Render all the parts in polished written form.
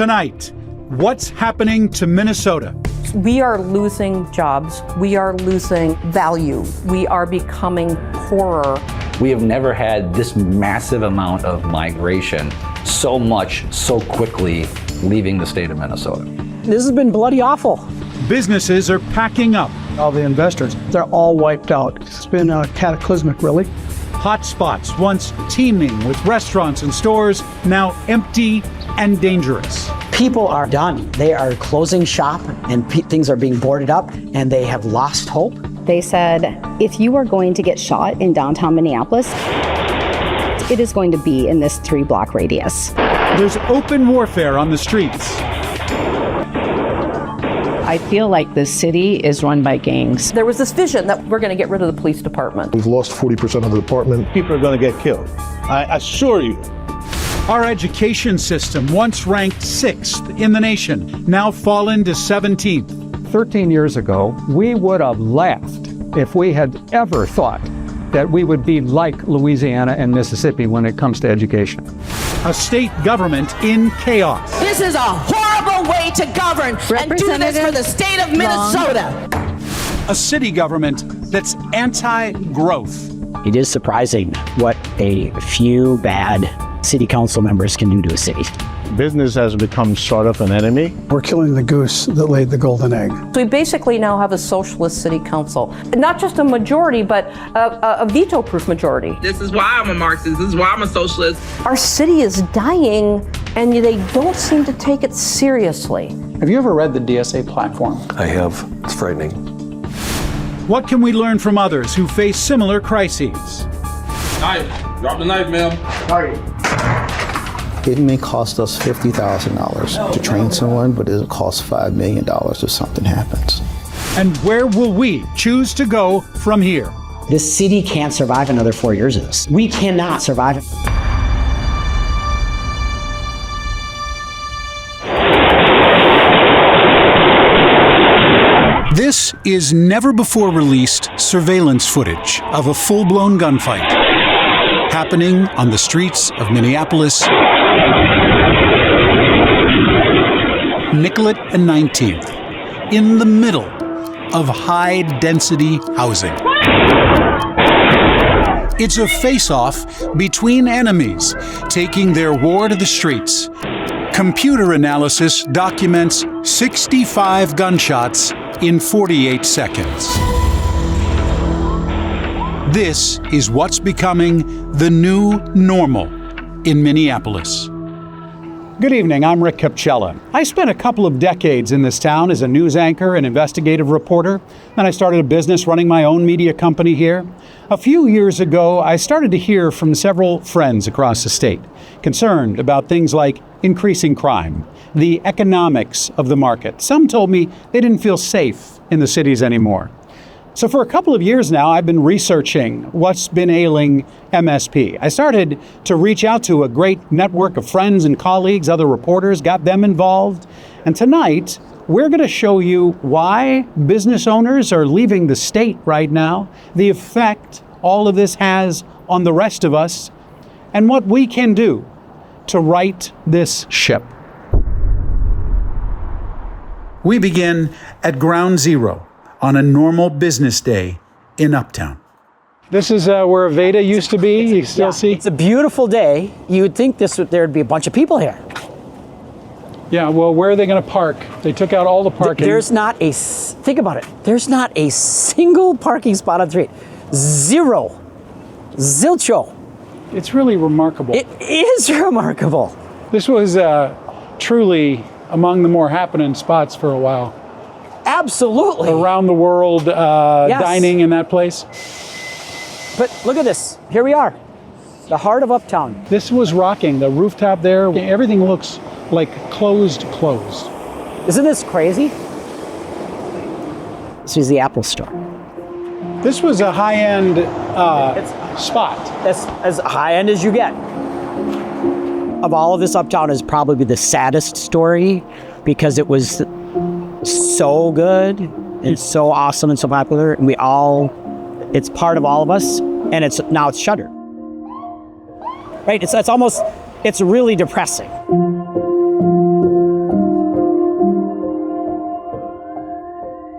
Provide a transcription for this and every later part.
Tonight, what's happening to Minnesota? We are losing jobs. We are losing value. We are becoming poorer. We have never had this massive amount of migration, so much, so quickly, leaving the state of Minnesota. This has been bloody awful. Businesses are packing up. All the investors, they're all wiped out. It's been cataclysmic, really. Hot spots, once teeming with restaurants and stores, now empty and dangerous. People are done. They are closing shop and things are being boarded up and they have lost hope. They said, if you are going to get shot in downtown Minneapolis, it is going to be in this 3-block radius. There's open warfare on the streets. I feel like the city is run by gangs. There was this vision that we're going to get rid of the police department. We've lost 40% of the department. People are going to get killed. I assure you. Our education system, once ranked 6th in the nation, now fallen to 17th. 13 years ago, we would have laughed if we had ever thought that we would be like Louisiana and Mississippi when it comes to education. A state government in chaos. This is a horrible way to govern and do this for the state of Minnesota. A city government that's anti-growth. It is surprising what a few bad city council members can do to a city. Business has become sort of an enemy. We're killing the goose that laid the golden egg. So we basically now have a socialist city council. Not just a majority, but a veto-proof majority. This is why I'm a Marxist. This is why I'm a socialist. Our city is dying, and they don't seem to take it seriously. Have you ever read the DSA platform? I have. It's frightening. What can we learn from others who face similar crises? Knife. Drop the knife, ma'am. Sorry. It may cost us $50,000 to train someone, but it'll cost $5 million if something happens. And where will we choose to go from here? This city can't survive another 4 years of this. We cannot survive it. This is never-before-released surveillance footage of a full-blown gunfight happening on the streets of Minneapolis, Nicollet and 19th, in the middle of high-density housing. It's a face-off between enemies taking their war to the streets. Computer analysis documents 65 gunshots in 48 seconds. This is what's becoming the new normal in Minneapolis. Good evening, I'm Rick Capcella. I spent a couple of decades in this town as a news anchor and investigative reporter. Then I started a business running my own media company here. A few years ago, I started to hear from several friends across the state, concerned about things like increasing crime, the economics of the market. Some told me they didn't feel safe in the cities anymore. So for a couple of years now, I've been researching what's been ailing MSP. I started to reach out to a great network of friends and colleagues, other reporters, got them involved. And tonight, we're going to show you why business owners are leaving the state right now, the effect all of this has on the rest of us, and what we can do to right this ship. We begin at ground zero on a normal business day in Uptown. This is where Aveda used to be. You still see? It's a beautiful day. You would think there'd be a bunch of people here. Yeah, well, where are they going to park? They took out all the parking. There's not think about it. There's not a single parking spot on the street. Zero. Zilcho. It's really remarkable. It is remarkable. This was truly among the more happening spots for a while. Absolutely. Around the world, yes. Dining in that place. But look at this. Here we are. The heart of Uptown. This was rocking. The rooftop there, everything looks like closed. Isn't this crazy? This is the Apple Store. This was a high-end spot. That's as high-end as you get. Of all of this, Uptown is probably the saddest story because it was so good and so awesome and so popular, and it's part of all of us, and now it's shuttered. Right? It's really depressing.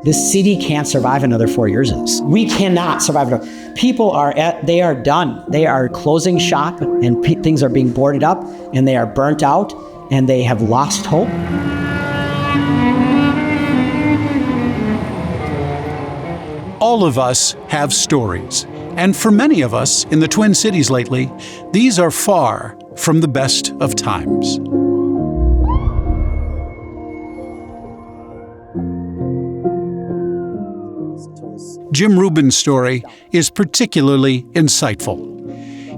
This city can't survive another 4 years of this. We cannot survive it. People they are done. They are closing shop, and things are being boarded up, and they are burnt out, and they have lost hope. All of us have stories, and for many of us in the Twin Cities lately, these are far from the best of times. Jim Rubin's story is particularly insightful.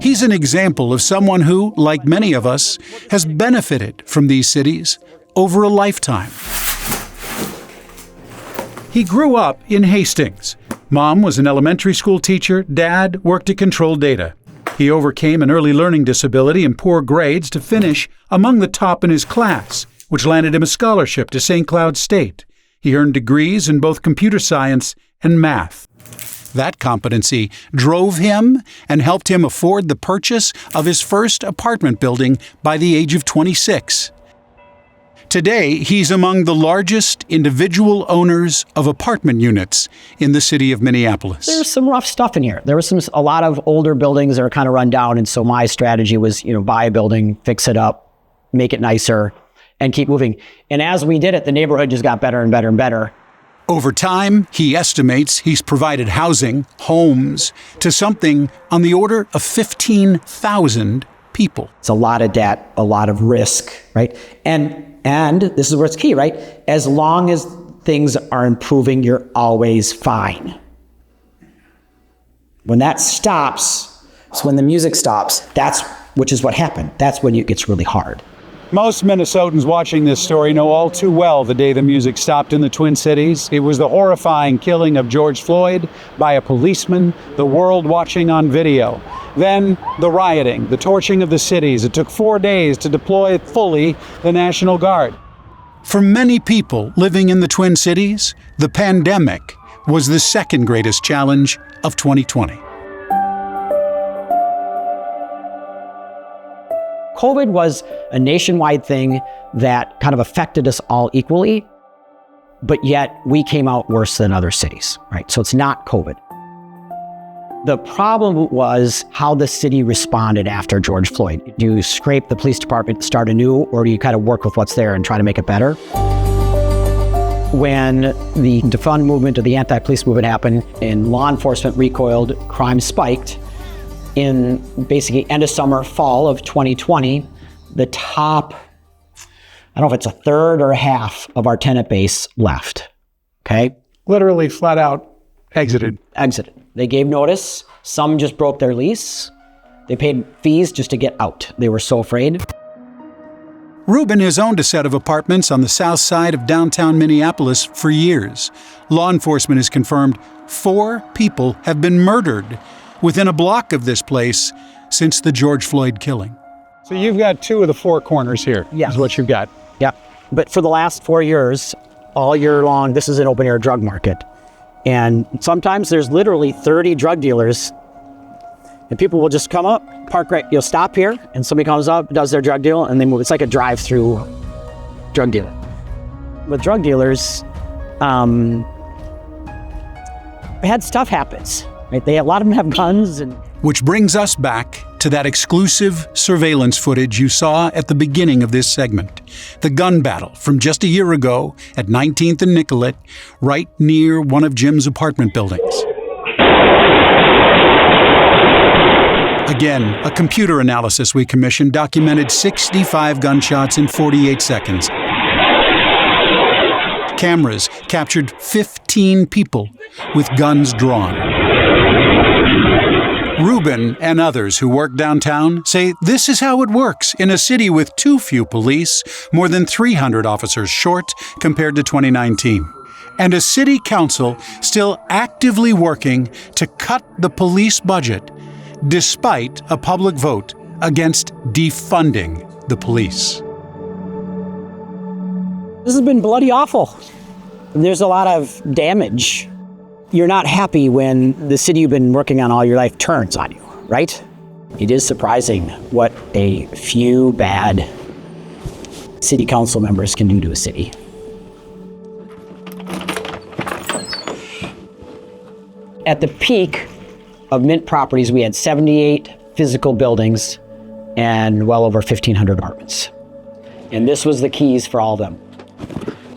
He's an example of someone who, like many of us, has benefited from these cities over a lifetime. He grew up in Hastings. Mom was an elementary school teacher. Dad worked to control data. He overcame an early learning disability and poor grades to finish among the top in his class, which landed him a scholarship to St. Cloud State. He earned degrees in both computer science and math. That competency drove him and helped him afford the purchase of his first apartment building by the age of 26. Today, he's among the largest individual owners of apartment units in the city of Minneapolis. There's some rough stuff in here. There was a lot of older buildings that are kind of run down, and so my strategy was, buy a building, fix it up, make it nicer, and keep moving. And as we did it, the neighborhood just got better and better and better. Over time, he estimates he's provided housing, homes, to something on the order of 15,000 people. It's a lot of debt, a lot of risk, right? And this is where it's key, right? As long as things are improving, you're always fine. When that stops, so when the music stops, which is what happened. That's when it gets really hard. Most Minnesotans watching this story know all too well the day the music stopped in the Twin Cities. It was the horrifying killing of George Floyd by a policeman, the world watching on video. Then the rioting, the torching of the cities. It took 4 days to deploy fully the National Guard. For many people living in the Twin Cities, the pandemic was the second greatest challenge of 2020. COVID was a nationwide thing that kind of affected us all equally, but yet we came out worse than other cities, right? So it's not COVID. The problem was how the city responded after George Floyd. Do you scrape the police department, start anew, or do you kind of work with what's there and try to make it better? When the defund movement or the anti-police movement happened and law enforcement recoiled, crime spiked. In basically end of summer, fall of 2020, the top, I don't know if it's a third or a half of our tenant base left, okay? Literally flat out exited. They gave notice. Some just broke their lease. They paid fees just to get out. They were so afraid. Rubin has owned a set of apartments on the south side of downtown Minneapolis for years. Law enforcement has confirmed 4 people have been murdered within a block of this place since the George Floyd killing. So you've got 2 of the 4 corners here, is what you've got. Yeah, but for the last 4 years, all year long, this is an open air drug market. And sometimes there's literally 30 drug dealers, and people will just come up, park right, you'll stop here, and somebody comes up, does their drug deal, and they move. It's like a drive-through drug dealer. With drug dealers, bad stuff happens. Right? A lot of them have guns. Which brings us back to that exclusive surveillance footage you saw at the beginning of this segment. The gun battle from just a year ago at 19th and Nicollet, right near one of Jim's apartment buildings. Again, a computer analysis we commissioned documented 65 gunshots in 48 seconds. Cameras captured 15 people with guns drawn. Rubin and others who work downtown say this is how it works in a city with too few police, more than 300 officers short compared to 2019, and a city council still actively working to cut the police budget despite a public vote against defunding the police. This has been bloody awful. There's a lot of damage. You're not happy when the city you've been working on all your life turns on you, right? It is surprising what a few bad city council members can do to a city. at the peak of Mint Properties, we had 78 physical buildings and well over 1,500 apartments. And this was the keys for all of them.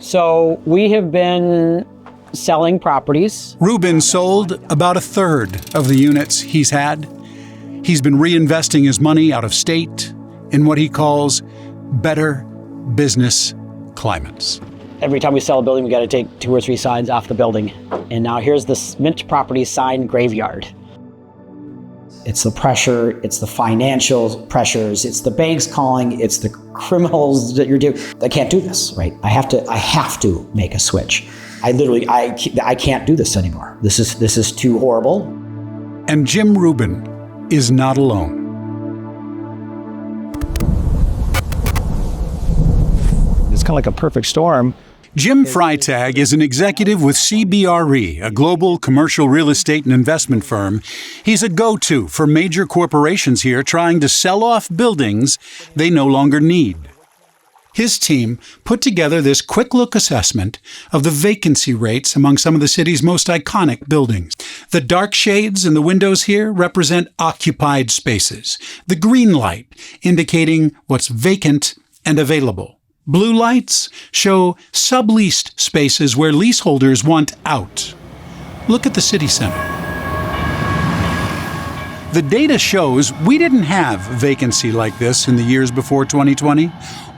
So we have been selling properties. Rubin sold about a third of the units he's had. He's been reinvesting his money out of state in what he calls better business climates. Every time we sell a building, we got to take 2 or 3 signs off the building. And now here's this Mint Properties sign graveyard. It's the pressure, it's the financial pressures, it's the banks calling, it's the criminals that you're doing. I can't do this, right? I have to make a switch. I can't do this anymore. This is too horrible. And Jim Rubin is not alone. It's kind of like a perfect storm. Jim Freitag is an executive with CBRE, a global commercial real estate and investment firm. He's a go-to for major corporations here trying to sell off buildings they no longer need. His team put together this quick-look assessment of the vacancy rates among some of the city's most iconic buildings. The dark shades in the windows here represent occupied spaces, the green light indicating what's vacant and available. Blue lights show subleased spaces where leaseholders want out. Look at the city center. The data shows we didn't have vacancy like this in the years before 2020.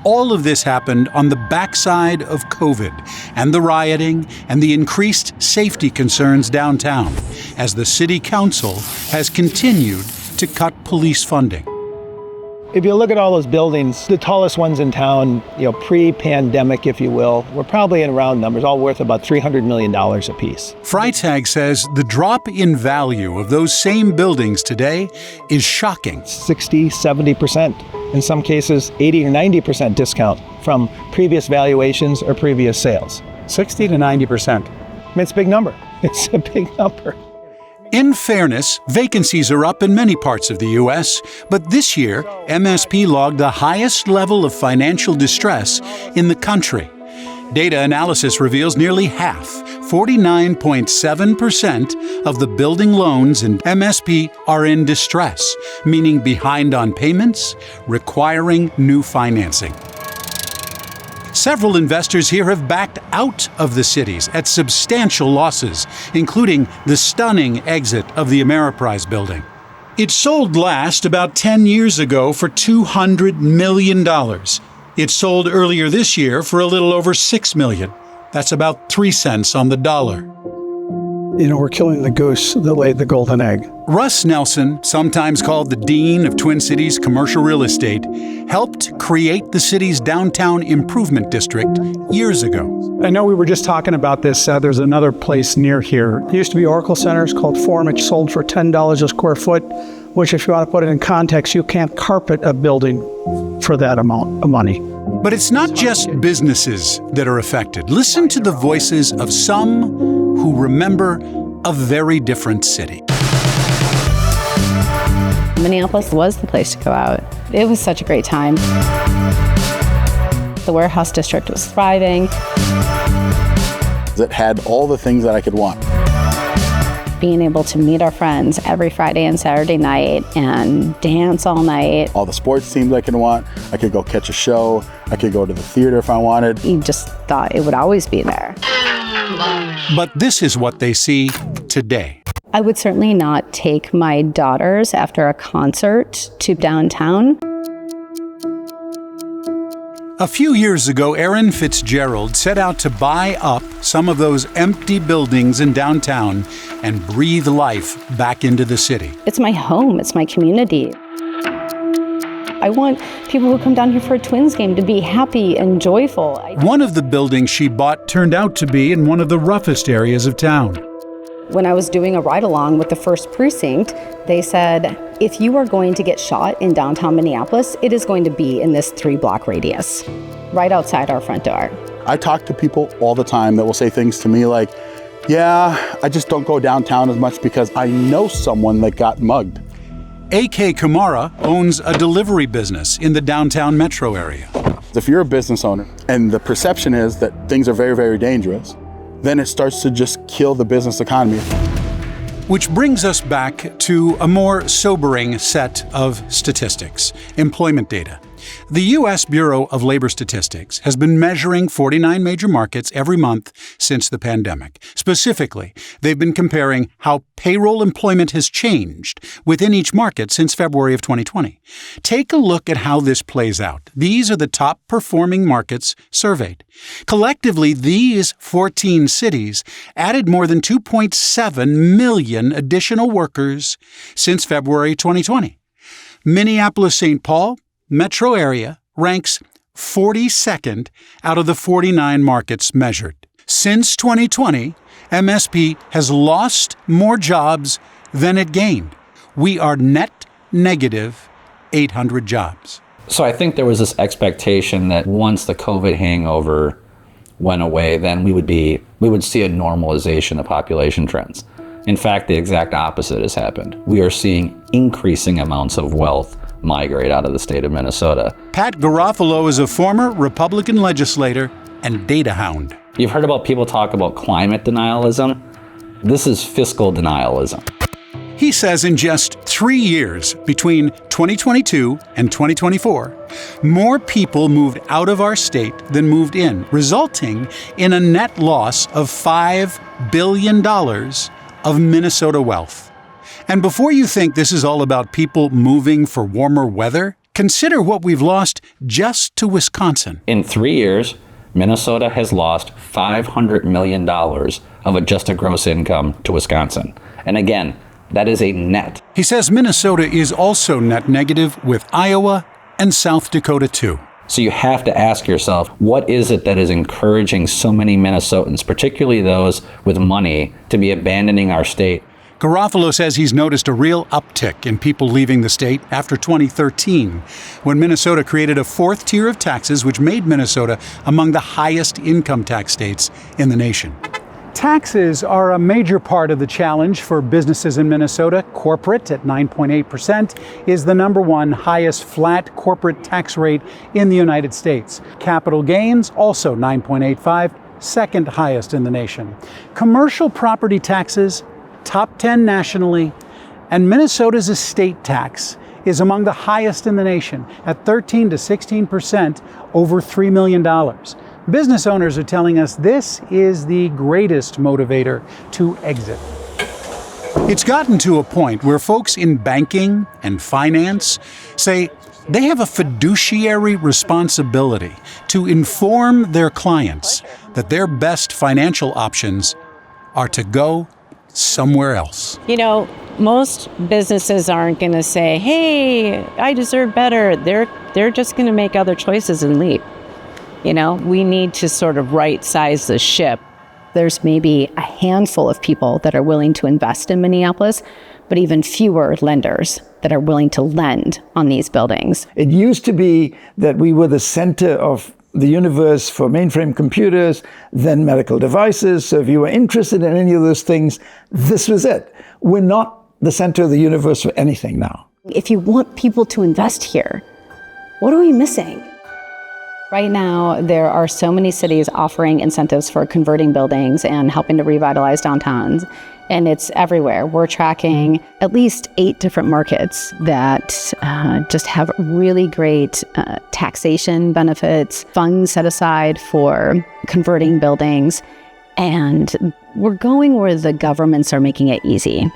All of this happened on the backside of COVID and the rioting and the increased safety concerns downtown as the city council has continued to cut police funding. If you look at all those buildings, the tallest ones in town, pre-pandemic, if you will, were probably in round numbers, all worth about $300 million apiece. Freitag says the drop in value of those same buildings today is shocking. 60, 70%, in some cases 80 or 90% discount from previous valuations or previous sales. 60 to 90%. I mean, it's a big number. It's a big number. In fairness, vacancies are up in many parts of the U.S., but this year, MSP logged the highest level of financial distress in the country. Data analysis reveals nearly half, 49.7% of the building loans in MSP are in distress, meaning behind on payments, requiring new financing. Several investors here have backed out of the cities at substantial losses, including the stunning exit of the Ameriprise building. It sold last about 10 years ago for $200 million. It sold earlier this year for a little over $6 million. That's about 3 cents on the dollar. We're killing the goose that laid the golden egg. Russ Nelson, sometimes called the Dean of Twin Cities commercial real estate, helped create the city's downtown improvement district years ago. I know we were just talking about this. There's another place near here. It used to be Oracle Centers called Forum, which sold for $10 a square foot, which, if you want to put it in context, you can't carpet a building for that amount of money. But it's not just businesses that are affected. Listen to the voices of some who remember a very different city. Minneapolis was the place to go out. It was such a great time. The warehouse district was thriving. It had all the things that I could want. Being able to meet our friends every Friday and Saturday night and dance all night. All the sports teams I could want. I could go catch a show. I could go to the theater if I wanted. You just thought it would always be there. But this is what they see today. I would certainly not take my daughters after a concert to downtown. A few years ago, Erin Fitzgerald set out to buy up some of those empty buildings in downtown and breathe life back into the city. It's my home. It's my community. I want people who come down here for a Twins game to be happy and joyful. One of the buildings she bought turned out to be in one of the roughest areas of town. When I was doing a ride-along with the first precinct, they said, if you are going to get shot in downtown Minneapolis, it is going to be in this 3-block radius, right outside our front door. I talk to people all the time that will say things to me like, yeah, I just don't go downtown as much because I know someone that got mugged. A.K. Kamara owns a delivery business in the downtown metro area. If you're a business owner and the perception is that things are very, very dangerous, then it starts to just kill the business economy. Which brings us back to a more sobering set of statistics, employment data. The U.S. Bureau of Labor Statistics has been measuring 49 major markets every month since the pandemic. Specifically, they've been comparing how payroll employment has changed within each market since February of 2020. Take a look at how this plays out. These are the top performing markets surveyed. Collectively, these 14 cities added more than 2.7 million additional workers since February 2020. Minneapolis-St. Paul metro area ranks 42nd out of the 49 markets measured. Since 2020, MSP has lost more jobs than it gained. We are net negative 800 jobs. So I think there was this expectation that once the COVID hangover went away, then we would see a normalization of population trends. In fact, the exact opposite has happened. We are seeing increasing amounts of wealth migrate out of the state of Minnesota. Pat Garofalo is a former Republican legislator and data hound. You've heard about people talk about climate denialism. This is fiscal denialism. He says in just 3 years, between 2022 and 2024, more people moved out of our state than moved in, resulting in a net loss of $5 billion of Minnesota wealth. And before you think this is all about people moving for warmer weather, consider what we've lost just to Wisconsin. In 3 years, Minnesota has lost $500 million of adjusted gross income to Wisconsin. And again, that is a net. He says Minnesota is also net negative with Iowa and South Dakota too. So you have to ask yourself, what is it that is encouraging so many Minnesotans, particularly those with money, to be abandoning our state? Garofalo says he's noticed a real uptick in people leaving the state after 2013, when Minnesota created a fourth tier of taxes which made Minnesota among the highest income tax states in the nation. Taxes are a major part of the challenge for businesses in Minnesota. Corporate at 9.8% is the number one highest flat corporate tax rate in the United States. Capital gains also 9.85, second highest in the nation. Commercial property taxes top 10 nationally, and Minnesota's estate tax is among the highest in the nation at 13 to 16% over $3 million. Business owners are telling us this is the greatest motivator to exit. It's gotten to a point where folks in banking and finance say they have a fiduciary responsibility to inform their clients that their best financial options are to go somewhere else. You know, most businesses aren't going to say, hey, I deserve better. They're just going to make other choices and leave. You know, we need to sort of right-size the ship. There's maybe a handful of people that are willing to invest in Minneapolis, but even fewer lenders that are willing to lend on these buildings. It used to be that we were the center of the universe for mainframe computers, then medical devices. So if you were interested in any of those things, this was it. We're not the center of the universe for anything now. If you want people to invest here, what are we missing? Right now, there are so many cities offering incentives for converting buildings and helping to revitalize downtowns, and it's everywhere. We're tracking at least 8 different markets that just have really great taxation benefits, funds set aside for converting buildings, and we're going where the governments are making it easy.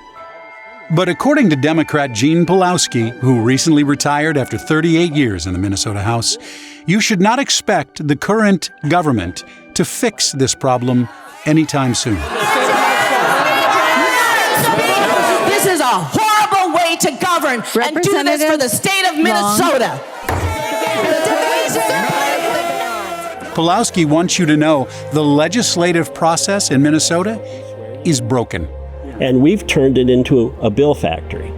But according to Democrat Gene Pulowski, who recently retired after 38 years in the Minnesota House, you should not expect the current government to fix this problem anytime soon. This is a horrible way to govern and do this for the state of Minnesota. Pulowski wants you to know the legislative process in Minnesota is broken. And we've turned it into a bill factory.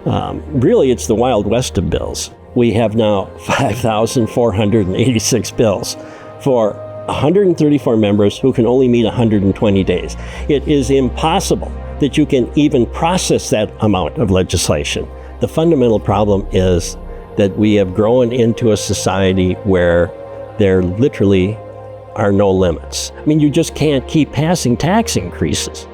Really, it's the Wild West of bills. We have now 5,486 bills for 134 members who can only meet 120 days. It is impossible that you can even process that amount of legislation. The fundamental problem is that we have grown into a society where there literally are no limits. I mean, you just can't keep passing tax increases.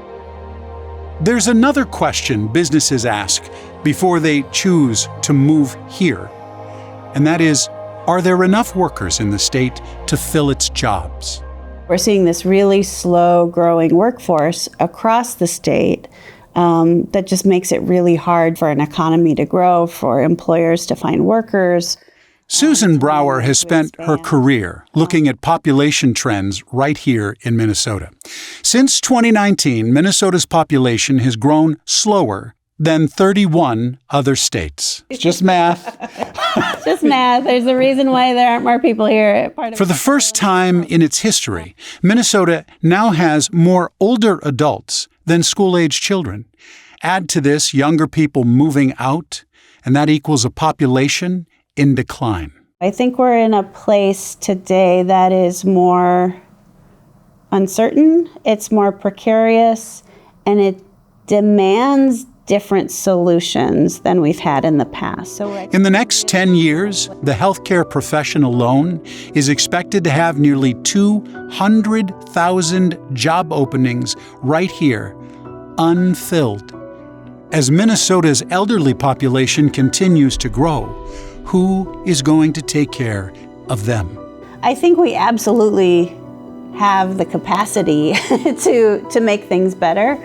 There's another question businesses ask before they choose to move here, and that is, are there enough workers in the state to fill its jobs? We're seeing this really slow growing workforce across the state that just makes it really hard for an economy to grow, for employers to find workers. Susan Brower has spent her career looking at population trends right here in Minnesota. Since 2019, Minnesota's population has grown slower than 31 other states. It's just math. Just math. There's a reason why there aren't more people here. For the first time in its history, Minnesota now has more older adults than school-age children. Add to this younger people moving out, and that equals a population in decline. I think we're in a place today that is more uncertain, it's more precarious, and it demands different solutions than we've had in the past. In the next 10 years, the healthcare profession alone is expected to have nearly 200,000 job openings right here, unfilled. As Minnesota's elderly population continues to grow, who is going to take care of them? I think we absolutely have the capacity to make things better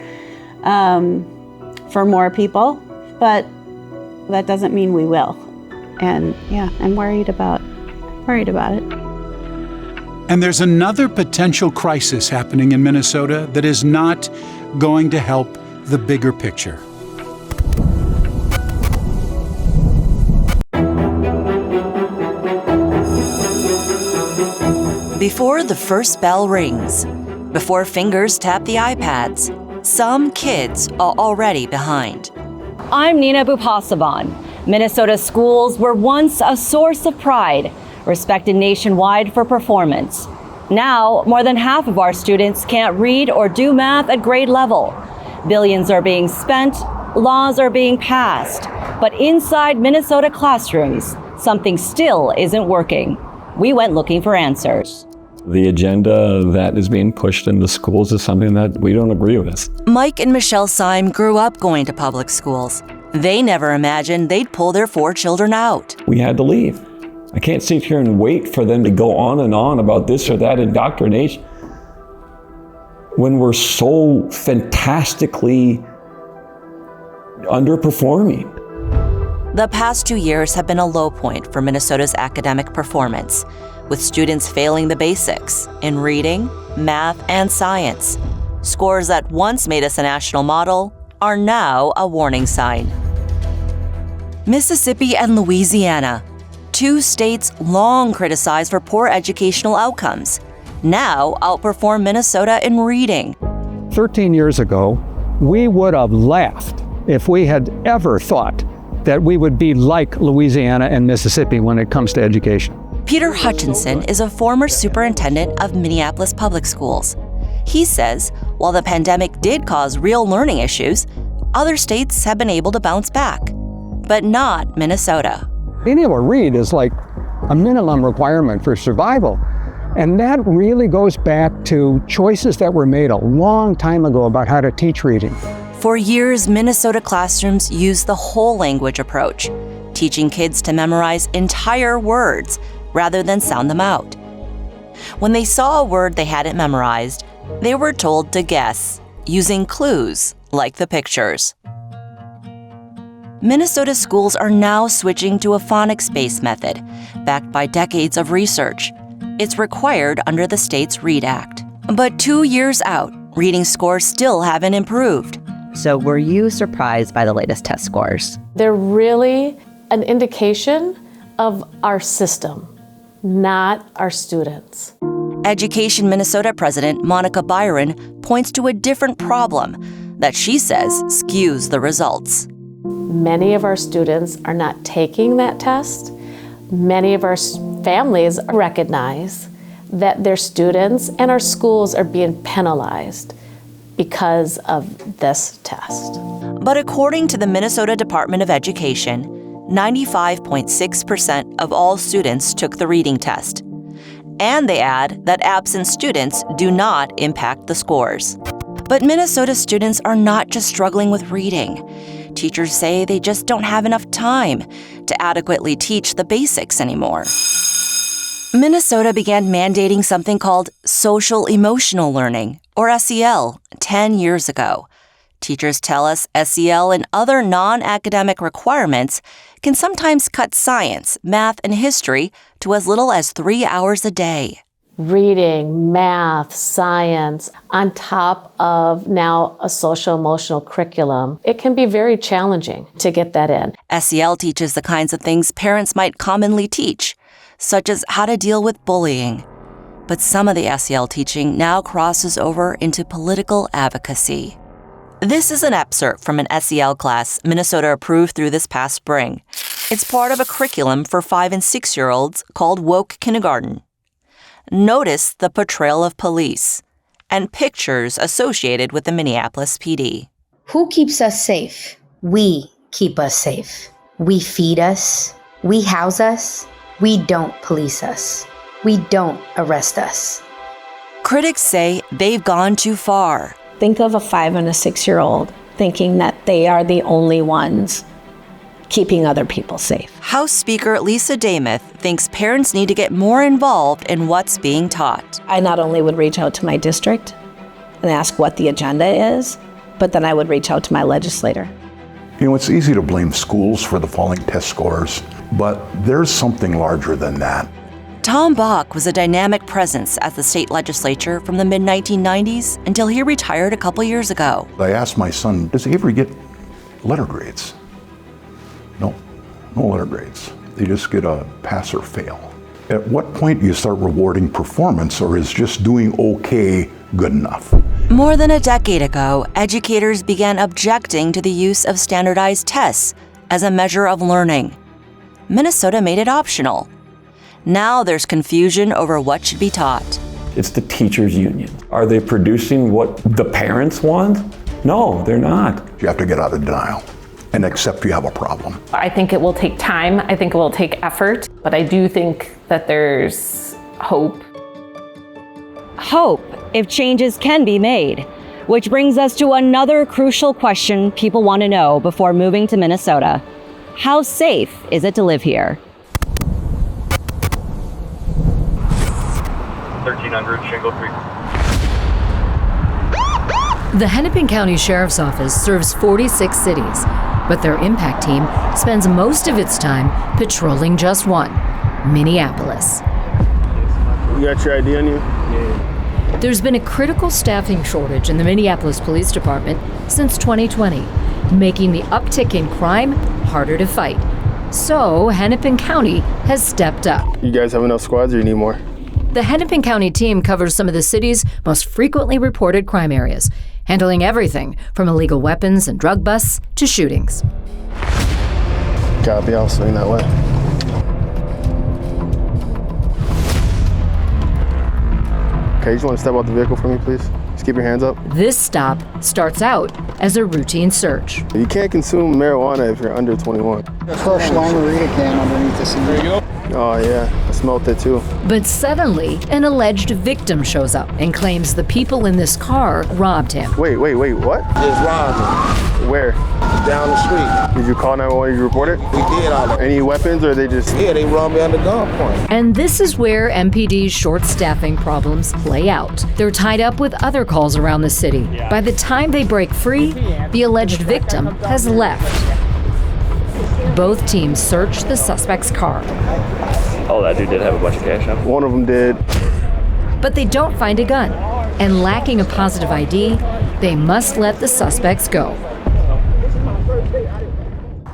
for more people, but that doesn't mean we will. And yeah, I'm worried about it. And there's another potential crisis happening in Minnesota that is not going to help the bigger picture. Before the first bell rings, before fingers tap the iPads, some kids are already behind. I'm Nina Bupasaban. Minnesota schools were once a source of pride, respected nationwide for performance. Now, more than half of our students can't read or do math at grade level. Billions are being spent, laws are being passed, but inside Minnesota classrooms, something still isn't working. We went looking for answers. The agenda that is being pushed into schools is something that we don't agree with. Mike and Michelle Syme grew up going to public schools. They never imagined they'd pull their 4 children out. We had to leave. I can't sit here and wait for them to go on and on about this or that indoctrination when we're so fantastically underperforming. The past 2 years have been a low point for Minnesota's academic performance, with students failing the basics in reading, math, and science. Scores that once made us a national model are now a warning sign. Mississippi and Louisiana, 2 states long criticized for poor educational outcomes, now outperform Minnesota in reading. 13 years ago, we would have laughed if we had ever thought that we would be like Louisiana and Mississippi when it comes to education. Peter Hutchinson is a former superintendent of Minneapolis Public Schools. He says while the pandemic did cause real learning issues, other states have been able to bounce back, but not Minnesota. Being able to read is like a minimum requirement for survival. And that really goes back to choices that were made a long time ago about how to teach reading. For years, Minnesota classrooms used the whole language approach, teaching kids to memorize entire words rather than sound them out. When they saw a word they hadn't memorized, they were told to guess, using clues like the pictures. Minnesota schools are now switching to a phonics-based method, backed by decades of research. It's required under the state's READ Act. But 2 years out, reading scores still haven't improved. So were you surprised by the latest test scores? They're really an indication of our system, not our students. Education Minnesota President Monica Byron points to a different problem that she says skews the results. Many of our students are not taking that test. Many of our families recognize that their students and our schools are being penalized because of this test. But according to the Minnesota Department of Education, 95.6% of all students took the reading test. And they add that absent students do not impact the scores. But Minnesota students are not just struggling with reading. Teachers say they just don't have enough time to adequately teach the basics anymore. Minnesota began mandating something called social emotional learning, or SEL, 10 years ago. Teachers tell us SEL and other non-academic requirements can sometimes cut science, math, and history to as little as 3 hours a day. Reading, math, science, on top of now a social emotional curriculum, it can be very challenging to get that in. SEL teaches the kinds of things parents might commonly teach, such as how to deal with bullying. But some of the SEL teaching now crosses over into political advocacy. This is an excerpt from an SEL class Minnesota approved through this past spring. It's part of a curriculum for 5- and 6-year-olds called Woke Kindergarten. Notice the portrayal of police and pictures associated with the Minneapolis PD. Who keeps us safe? We keep us safe. We feed us. We house us. We don't police us. We don't arrest us. Critics say they've gone too far. Think of a 5- and 6-year-old thinking that they are the only ones keeping other people safe. House Speaker Lisa Damuth thinks parents need to get more involved in what's being taught. I not only would reach out to my district and ask what the agenda is, but then I would reach out to my legislator. You know, it's easy to blame schools for the falling test scores, but there's something larger than that. Tom Bach was a dynamic presence at the state legislature from the mid-1990s until he retired a couple years ago. I asked my son, does he ever get letter grades? No letter grades. They just get a pass or fail. At what point do you start rewarding performance, or is just doing okay good enough? More than a decade ago, educators began objecting to the use of standardized tests as a measure of learning. Minnesota made it optional. Now there's confusion over what should be taught. It's the teachers' union. Are they producing what the parents want? No, they're not. You have to get out of denial and accept you have a problem. I think it will take time. I think it will take effort. But I do think that there's hope. Hope if changes can be made. Which brings us to another crucial question people want to know before moving to Minnesota. How safe is it to live here? 1300 Shingle Creek. The Hennepin County Sheriff's Office serves 46 cities, but their impact team spends most of its time patrolling just one, Minneapolis. You got your ID on you? Yeah. There's been a critical staffing shortage in the Minneapolis Police Department since 2020, making the uptick in crime harder to fight. So Hennepin County has stepped up. You guys have enough squads or you need more? The Hennepin County team covers some of the city's most frequently reported crime areas, handling everything from illegal weapons and drug busts to shootings. Copy, I'll swing that way. Okay, you just want to step out the vehicle for me, please? Just keep your hands up. This stop starts out as a routine search. You can't consume marijuana if you're under 21. First long margarita can underneath the seat. There you go. Oh yeah, I smelled it too. But suddenly, an alleged victim shows up and claims the people in this car robbed him. Wait, what? Just robbed him. Where? Down the street. Did you call 911? Did you report it? We did all that. Any weapons or they just... Yeah, they robbed me under gunpoint. And this is where MPD's short staffing problems play out. They're tied up with other calls around the city. By the time they break free, the alleged victim has left. Both teams search the suspect's car. Oh, that dude did have a bunch of cash on. One of them did. But they don't find a gun. And lacking a positive ID, they must let the suspects go.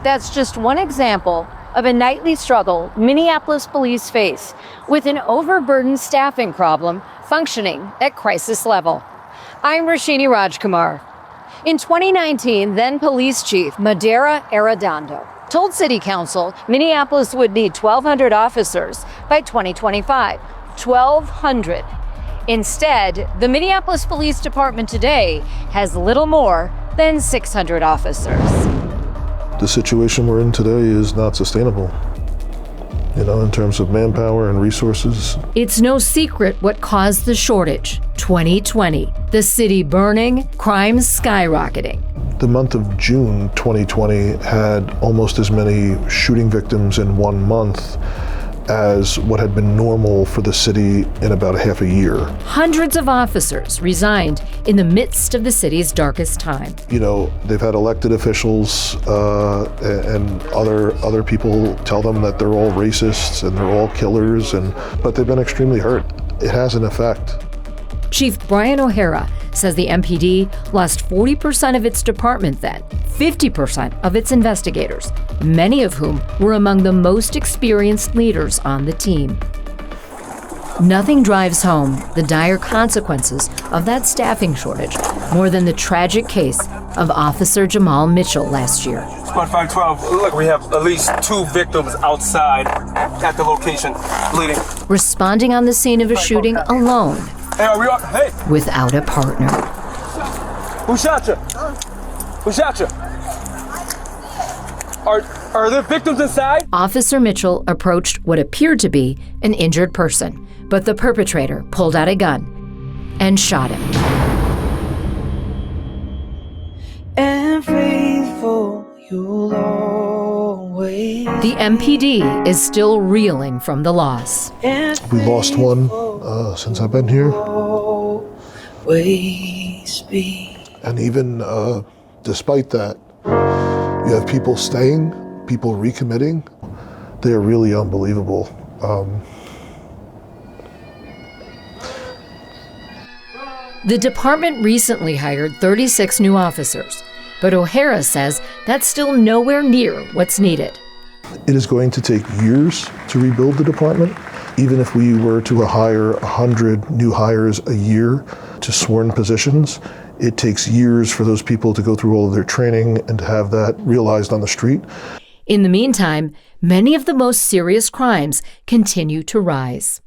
That's just one example of a nightly struggle Minneapolis police face with an overburdened staffing problem functioning at crisis level. I'm Rashini Rajkumar. In 2019, then Police Chief Madera Arredondo told City Council Minneapolis would need 1,200 officers by 2025. 1,200. Instead, the Minneapolis Police Department today has little more than 600 officers. The situation we're in today is not sustainable, in terms of manpower and resources. It's no secret what caused the shortage. 2020, the city burning, crime skyrocketing. The month of June 2020 had almost as many shooting victims in 1 month as what had been normal for the city in about a half a year. Hundreds of officers resigned in the midst of the city's darkest time. You know, they've had elected officials and other people tell them that they're all racists and they're all killers, but they've been extremely hurt. It has an effect. Chief Brian O'Hara says the MPD lost 40% of its department then, 50% of its investigators, many of whom were among the most experienced leaders on the team. Nothing drives home the dire consequences of that staffing shortage more than the tragic case of Officer Jamal Mitchell last year. Squad 512, look, we have at least 2 victims outside at the location bleeding. Responding on the scene of a shooting alone. Hey, are we on? Hey! Without a partner. Who shot you? Who shot you? Are there victims inside? Officer Mitchell approached what appeared to be an injured person, but the perpetrator pulled out a gun and shot him. And faithful you'll always. The MPD is still reeling from the loss. We lost one since I've been here. And even despite that, you have people staying, people recommitting. They are really unbelievable. The department recently hired 36 new officers, but O'Hara says that's still nowhere near what's needed. It is going to take years to rebuild the department. Even if we were to hire 100 new hires a year to sworn positions, it takes years for those people to go through all of their training and to have that realized on the street. In the meantime, many of the most serious crimes continue to rise.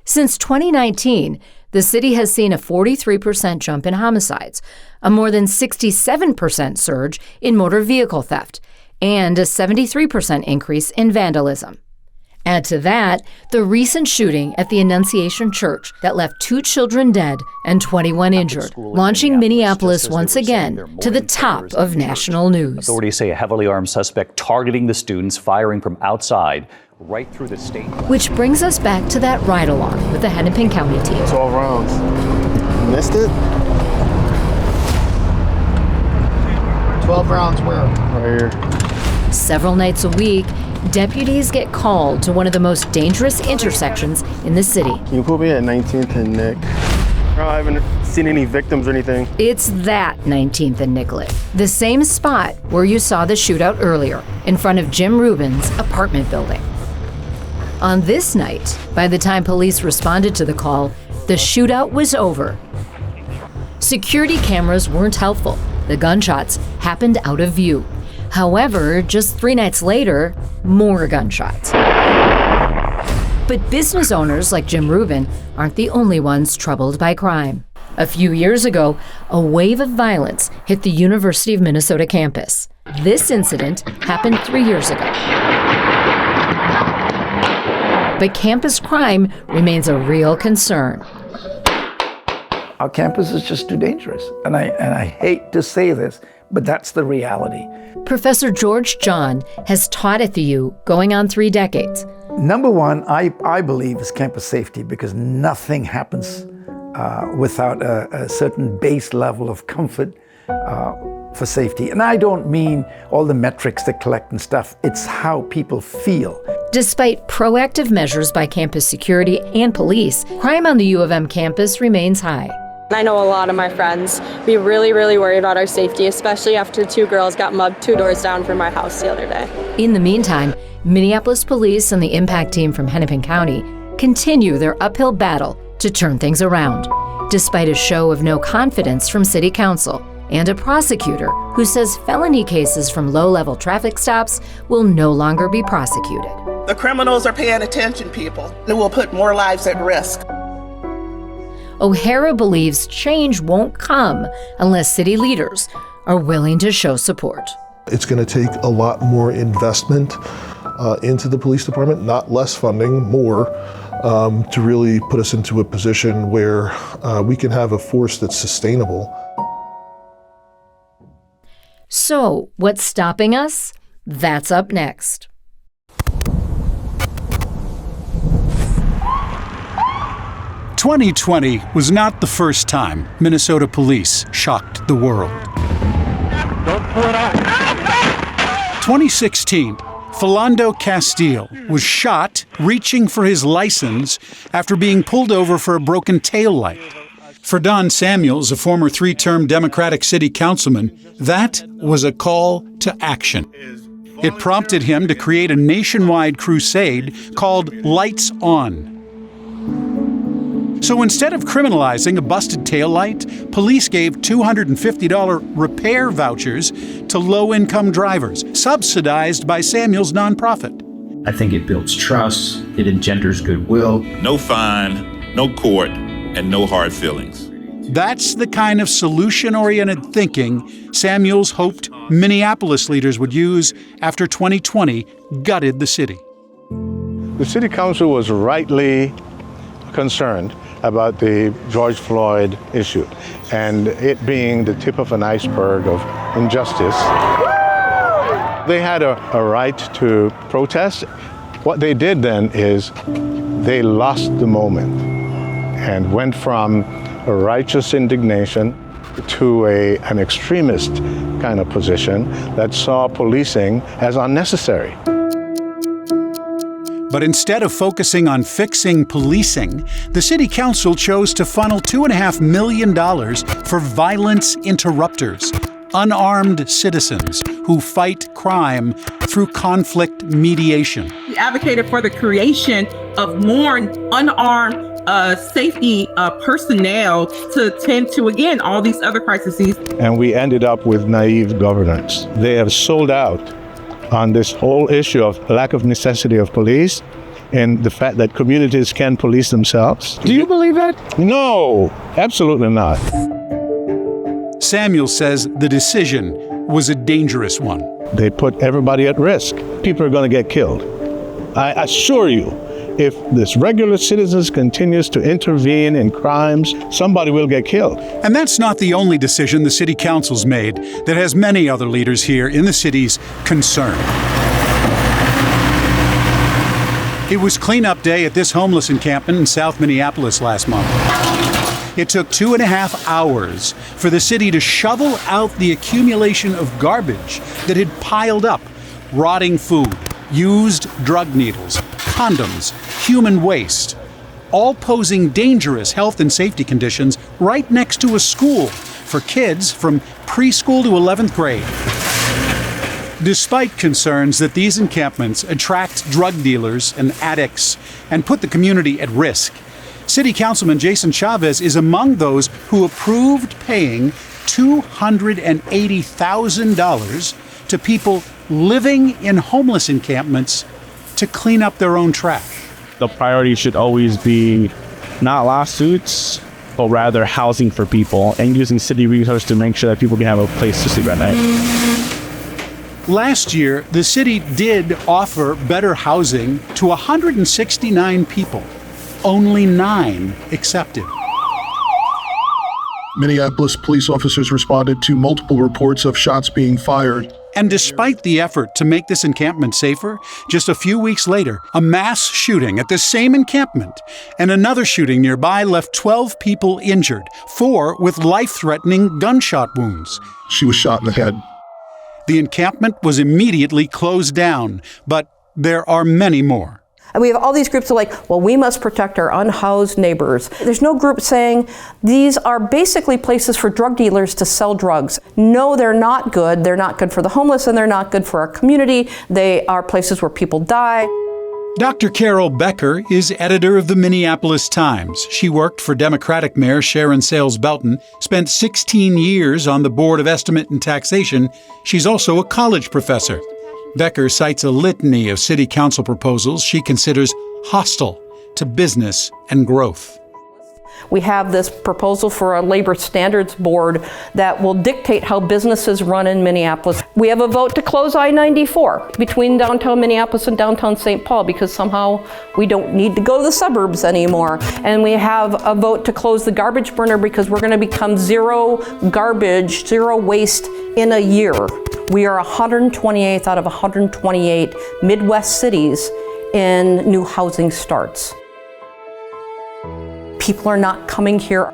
Since 2019, the city has seen a 43% jump in homicides, a more than 67% surge in motor vehicle theft, and a 73% increase in vandalism. Add to that the recent shooting at the Annunciation Church that left 2 children dead and 21 injured, launching Minneapolis once again to the top of national news. Authorities say a heavily armed suspect targeting the students, firing from outside right through the state. Which brings us back to that ride-along with the Hennepin County team. 12 rounds. Missed it? 12 rounds where? Right here. Several nights a week, deputies get called to one of the most dangerous intersections in the city. Can you put me at 19th and Nick? I haven't seen any victims or anything. It's that 19th and Nicollet, the same spot where you saw the shootout earlier, in front of Jim Rubin's apartment building. On this night, by the time police responded to the call, the shootout was over. Security cameras weren't helpful. The gunshots happened out of view. However, just 3 nights later, more gunshots. But business owners like Jim Rubin aren't the only ones troubled by crime. A few years ago, a wave of violence hit the University of Minnesota campus. This incident happened 3 years ago. But campus crime remains a real concern. Our campus is just too dangerous. And I hate to say this, but that's the reality. Professor George John has taught at the U going on 3 decades. Number one, I believe, is campus safety, because nothing happens without a certain base level of comfort for safety. And I don't mean all the metrics they collect and stuff. It's how people feel. Despite proactive measures by campus security and police, crime on the U of M campus remains high. I know a lot of my friends be really, really worried about our safety, especially after 2 girls got mugged 2 doors down from my house the other day. In the meantime, Minneapolis Police and the impact team from Hennepin County continue their uphill battle to turn things around, despite a show of no confidence from City Council and a prosecutor who says felony cases from low-level traffic stops will no longer be prosecuted. The criminals are paying attention, people. It will put more lives at risk. O'Hara believes change won't come unless city leaders are willing to show support. It's going to take a lot more investment into the police department, not less funding, more, to really put us into a position where we can have a force that's sustainable. So, what's stopping us? That's up next. "2020 was not the first time Minnesota police shocked the world. 2016, Philando Castile was shot reaching for his license after being pulled over for a broken taillight. For Don Samuels, a former 3-term Democratic city councilman, that was a call to action. It prompted him to create a nationwide crusade called Lights On. So instead of criminalizing a busted taillight, police gave $250 repair vouchers to low-income drivers, subsidized by Samuel's nonprofit. I think it builds trust, it engenders goodwill. No fine, no court, and no hard feelings. That's the kind of solution-oriented thinking Samuels hoped Minneapolis leaders would use after 2020 gutted the city. The city council was rightly concerned about the George Floyd issue and it being the tip of an iceberg of injustice. They had a right to protest. What they did then is they lost the moment and went from a righteous indignation to an extremist kind of position that saw policing as unnecessary. But instead of focusing on fixing policing, the city council chose to funnel $2.5 million for violence interrupters, unarmed citizens who fight crime through conflict mediation. We advocated for the creation of more unarmed safety personnel to tend to, again, all these other crises. And we ended up with naive governance. They have sold out on this whole issue of lack of necessity of police and the fact that communities can police themselves. Do you believe that? No, absolutely not. Samuel says the decision was a dangerous one. They put everybody at risk. People are going to get killed. I assure you, if this regular citizens continues to intervene in crimes, somebody will get killed. And that's not the only decision the city council's made that has many other leaders here in the city's concerned. It was cleanup day at this homeless encampment in South Minneapolis last month. It took 2.5 hours for the city to shovel out the accumulation of garbage that had piled up: rotting food, used drug needles, condoms, human waste, all posing dangerous health and safety conditions right next to a school for kids from preschool to 11th grade. Despite concerns that these encampments attract drug dealers and addicts and put the community at risk, City Councilman Jason Chavez is among those who approved paying $280,000 to people living in homeless encampments to clean up their own trash. The priority should always be not lawsuits, but rather housing for people and using city resources to make sure that people can have a place to sleep at night. Last year, the city did offer better housing to 169 people. Only 9 accepted. Minneapolis police officers responded to multiple reports of shots being fired. And despite the effort to make this encampment safer, just a few weeks later, a mass shooting at the same encampment and another shooting nearby left 12 people injured, 4 with life-threatening gunshot wounds. She was shot in the head. The encampment was immediately closed down, but there are many more. And we have all these groups that are like, well, we must protect our unhoused neighbors. There's no group saying these are basically places for drug dealers to sell drugs. No, they're not good. They're not good for the homeless and they're not good for our community. They are places where people die. Dr. Carol Becker is editor of the Minneapolis Times. She worked for Democratic Mayor Sharon Sayles Belton, spent 16 years on the Board of Estimate and Taxation. She's also a college professor. Becker cites a litany of city council proposals she considers hostile to business and growth. We have this proposal for a labor standards board that will dictate how businesses run in Minneapolis. We have a vote to close I-94 between downtown Minneapolis and downtown St. Paul because somehow we don't need to go to the suburbs anymore. And we have a vote to close the garbage burner because we're going to become zero garbage, zero waste in a year. We are 128th out of 128 Midwest cities in new housing starts. People are not coming here.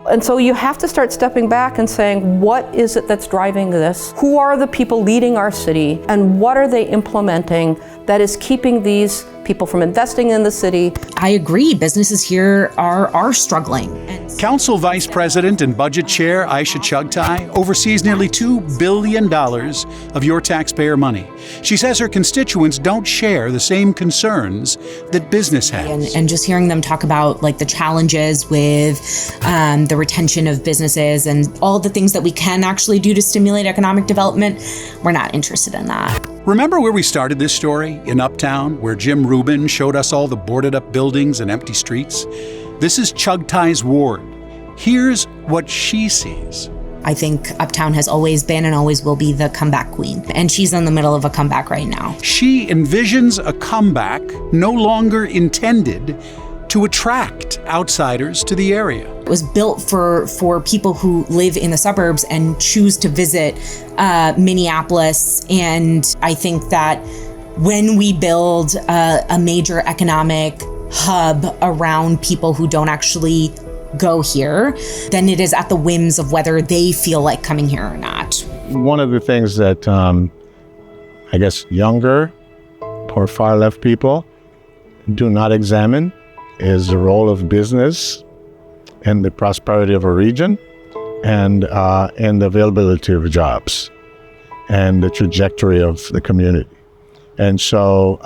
And so you have to start stepping back and saying, what is it that's driving this? Who are the people leading our city? And what are they implementing that is keeping these people from investing in the city? I agree, businesses here are struggling. Council Vice President and Budget Chair Aisha Chugtai oversees nearly $2 billion of your taxpayer money. She says her constituents don't share the same concerns that business has. And just hearing them talk about like the challenges with the retention of businesses and all the things that we can actually do to stimulate economic development, we're not interested in that. Remember where we started this story? In Uptown, where Jim Rubin showed us all the boarded up buildings and empty streets? This is Chugtai's ward. Here's what she sees. I think Uptown has always been and always will be the comeback queen. And she's in the middle of a comeback right now. She envisions a comeback no longer intended to attract outsiders to the area. It was built for people who live in the suburbs and choose to visit Minneapolis. And I think that when we build a major economic hub around people who don't actually go here, then it is at the whims of whether they feel like coming here or not. One of the things that I guess younger or far left people do not examine is the role of business in the prosperity of a region and the availability of jobs and the trajectory of the community. And so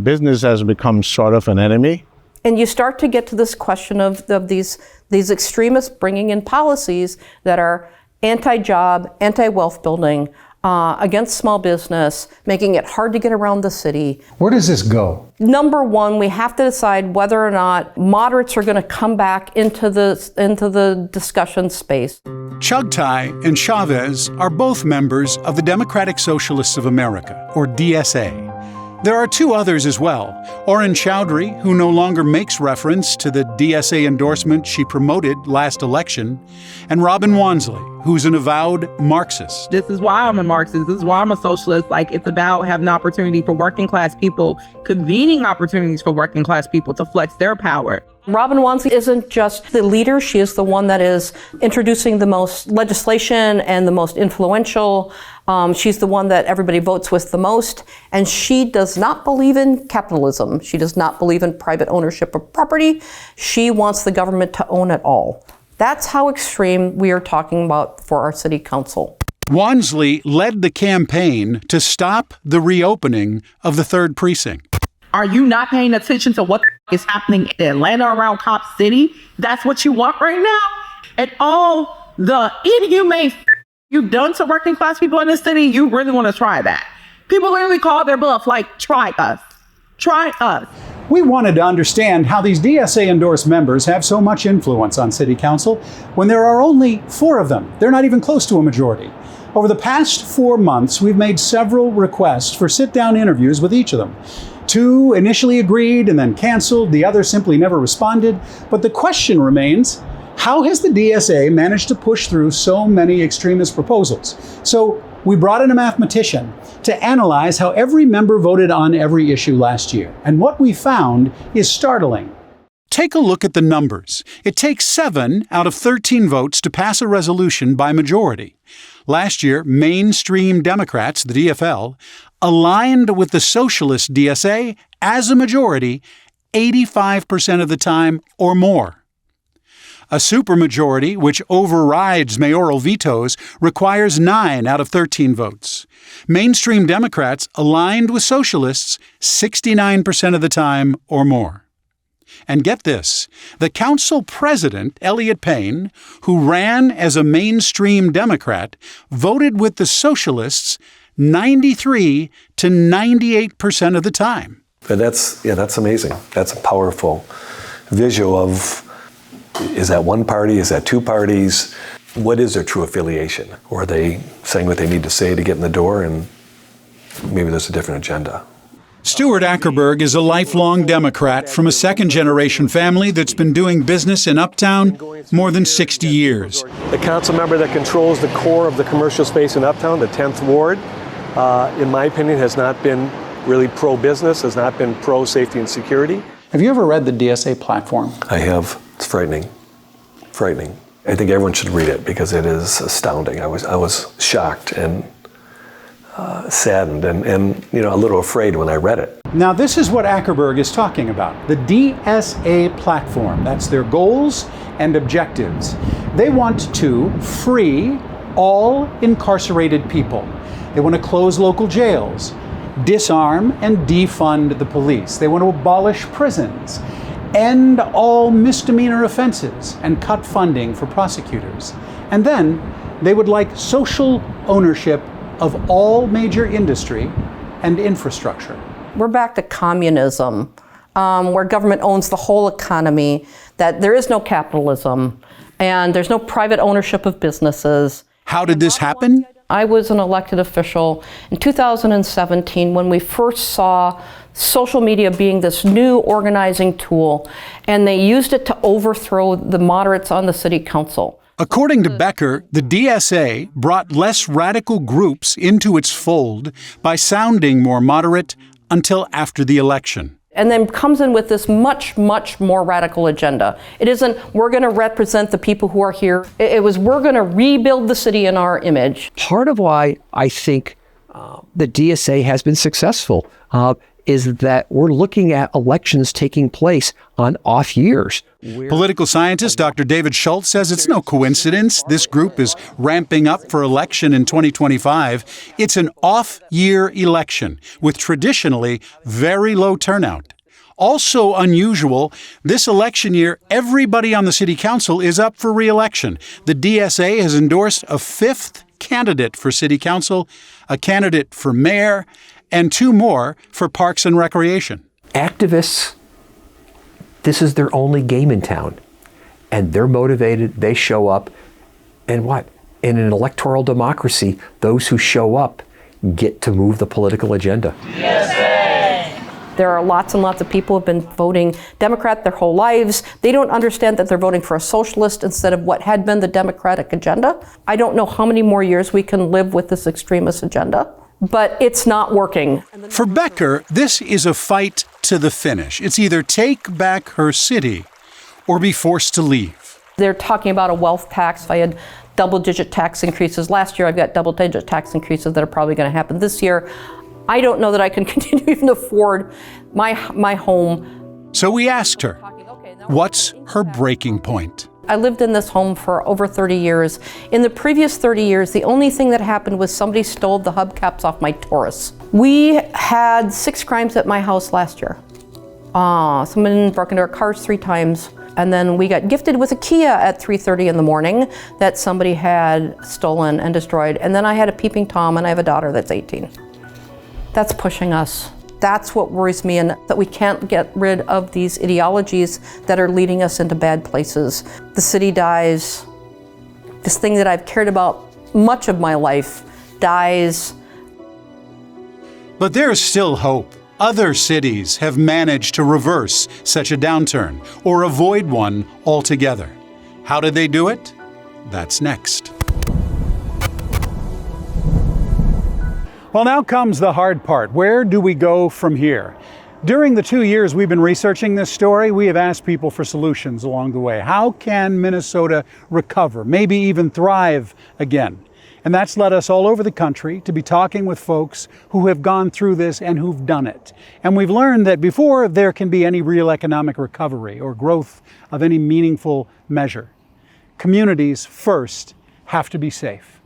business has become sort of an enemy. And you start to get to this question of these extremists bringing in policies that are anti-job, anti-wealth building, against small business, making it hard to get around the city. Where does this go? Number one, we have to decide whether or not moderates are going to come back into the discussion space. Chugtai and Chavez are both members of the Democratic Socialists of America, or DSA. There are two others as well. Oren Chowdhury, who no longer makes reference to the DSA endorsement she promoted last election, and Robin Wansley, who's an avowed Marxist. This is why I'm a Marxist. This is why I'm a socialist. Like, it's about having opportunity for working class people, convening opportunities for working class people to flex their power. Robin Wansley isn't just the leader, she is the one that is introducing the most legislation and the most influential. She's the one that everybody votes with the most, and she does not believe in capitalism. She does not believe in private ownership of property. She wants the government to own it all. That's how extreme we are talking about for our city council. Wansley led the campaign to stop the reopening of the 3rd Precinct. Are you not paying attention to what is happening in Atlanta around Cop City? That's what you want right now? And all the inhumane you've done to working class people in this city, you really want to try that? People literally call their bluff, like, try us. Try us. We wanted to understand how these DSA-endorsed members have so much influence on City Council when there are only 4 of them. They're not even close to a majority. Over the past 4 months, we've made several requests for sit-down interviews with each of them. 2 initially agreed and then canceled. The other simply never responded. But the question remains, how has the DSA managed to push through so many extremist proposals? So we brought in a mathematician to analyze how every member voted on every issue last year. And what we found is startling. Take a look at the numbers. It takes 7 out of 13 votes to pass a resolution by majority. Last year, mainstream Democrats, the DFL, aligned with the socialist DSA as a majority 85% of the time or more. A supermajority, which overrides mayoral vetoes, requires 9 out of 13 votes. Mainstream Democrats aligned with socialists 69% of the time or more. And get this, the council president, Elliott Payne, who ran as a mainstream Democrat, voted with the socialists 93 to 98% of the time. But that's amazing. That's a powerful visual of Is that one party? Is that two parties? What is their true affiliation? Or are they saying what they need to say to get in the door, and maybe there's a different agenda? Stuart Ackerberg is a lifelong Democrat from a second-generation family that's been doing business in Uptown more than 60 years. The council member that controls the core of the commercial space in Uptown, the 10th Ward, in my opinion, has not been really pro-business, has not been pro-safety and security. Have you ever read the DSA platform? I have. It's frightening. Frightening. I think everyone should read it because it is astounding. I was shocked and saddened and a little afraid when I read it. Now, this is what Ackerberg is talking about. The DSA platform. That's their goals and objectives. They want to free all incarcerated people. They want to close local jails, disarm and defund the police. They want to abolish prisons, end all misdemeanor offenses, and cut funding for prosecutors. And then they would like social ownership of all major industry and infrastructure. We're back to communism, where government owns the whole economy, that there is no capitalism, and there's no private ownership of businesses. How did this happen? I was an elected official in 2017 when we first saw social media being this new organizing tool, and they used it to overthrow the moderates on the city council. According to Becker, the DSA brought less radical groups into its fold by sounding more moderate until after the election. And then comes in with this much, much more radical agenda. It isn't, we're going to represent the people who are here. It was, we're going to rebuild the city in our image. Part of why I think the DSA has been successful is that we're looking at elections taking place on off years. Political scientist Dr. David Schultz says it's no coincidence this group is ramping up for election in 2025. It's an off-year election with traditionally very low turnout. Also unusual, this election year, everybody on the city council is up for re-election. The DSA has endorsed a 5th candidate for city council, a candidate for mayor, and 2 more for Parks and Recreation. Activists, this is their only game in town. And they're motivated, they show up, and what? In an electoral democracy, those who show up get to move the political agenda. There are lots and lots of people who have been voting Democrat their whole lives. They don't understand that they're voting for a socialist instead of what had been the Democratic agenda. I don't know how many more years we can live with this extremist agenda, but it's not working. For Becker, this is a fight to the finish. It's either take back her city or be forced to leave. They're talking about a wealth tax. If I had double-digit tax increases last year, I've got double-digit tax increases that are probably going to happen this year. I don't know that I can continue to even afford my home. So we asked her, what's her breaking point? I lived in this home for over 30 years. In the previous 30 years, the only thing that happened was somebody stole the hubcaps off my Taurus. We had 6 crimes at my house last year. Someone broke into our cars 3 times. And then we got gifted with a Kia at 3:30 in the morning that somebody had stolen and destroyed. And then I had a peeping Tom, and I have a daughter that's 18. That's pushing us. That's what worries me, and that we can't get rid of these ideologies that are leading us into bad places. The city dies. This thing that I've cared about much of my life dies. But there's still hope. Other cities have managed to reverse such a downturn or avoid one altogether. How did they do it? That's next. Well, now comes the hard part. Where do we go from here? During the 2 years we've been researching this story, we have asked people for solutions along the way. How can Minnesota recover, maybe even thrive again? And that's led us all over the country to be talking with folks who have gone through this and who've done it. And we've learned that before there can be any real economic recovery or growth of any meaningful measure, communities first have to be safe.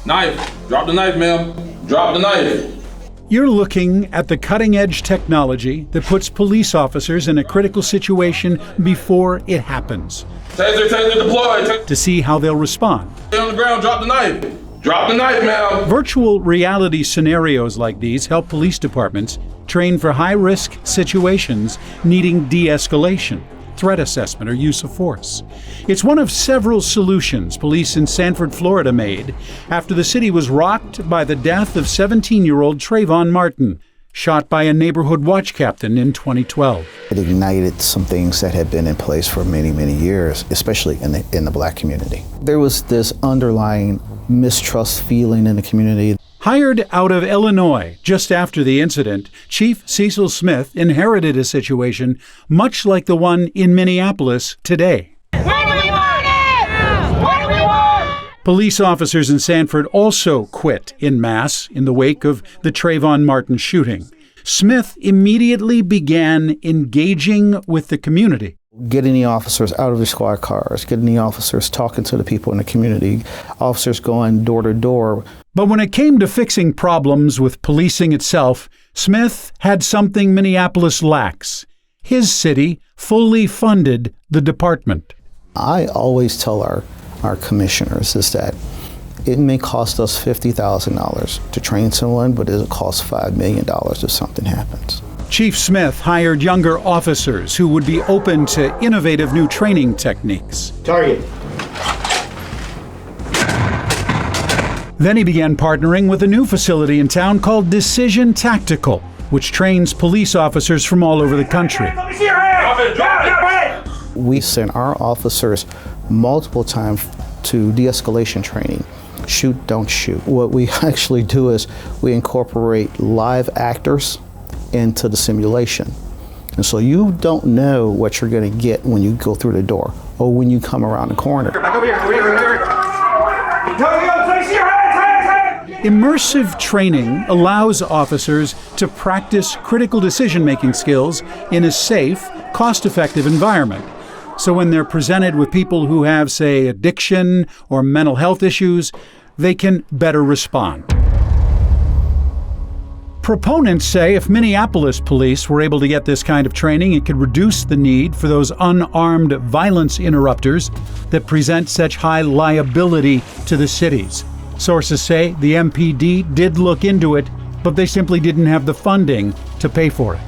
Knife. Drop the knife, ma'am. Drop the knife. You're looking at the cutting-edge technology that puts police officers in a critical situation before it happens. Taser deployed. To see how they'll respond. Stay on the ground. Drop the knife. Drop the knife, ma'am. Virtual reality scenarios like these help police departments train for high-risk situations needing de-escalation, threat assessment or use of force. It's one of several solutions police in Sanford, Florida made after the city was rocked by the death of 17-year-old Trayvon Martin, shot by a neighborhood watch captain in 2012. It ignited some things that had been in place for many, many years, especially in the black community. There was this underlying mistrust feeling in the community. Hired out of Illinois just after the incident, Chief Cecil Smith inherited a situation much like the one in Minneapolis today. When do we want it? What do we want? Police officers in Sanford also quit en masse in the wake of the Trayvon Martin shooting. Smith immediately began engaging with the community. Getting the officers out of their squad cars, getting the officers talking to the people in the community, officers going door to door. But when it came to fixing problems with policing itself, Smith had something Minneapolis lacks. His city fully funded the department. I always tell our commissioners is that it may cost us $50,000 to train someone, but it'll cost $5 million if something happens. Chief Smith hired younger officers who would be open to innovative new training techniques. Target. Then he began partnering with a new facility in town called Decision Tactical, which trains police officers from all over the country. Let me see your hands! Drop your hands! We sent our officers multiple times to de-escalation training. Shoot, don't shoot. What we actually do is we incorporate live actors into the simulation. And so you don't know what you're going to get when you go through the door or when you come around the corner. Back over here, over here, over here. Immersive training allows officers to practice critical decision-making skills in a safe, cost-effective environment. So when they're presented with people who have, say, addiction or mental health issues, they can better respond. Proponents say if Minneapolis police were able to get this kind of training, it could reduce the need for those unarmed violence interrupters that present such high liability to the cities. Sources say the MPD did look into it, but they simply didn't have the funding to pay for it.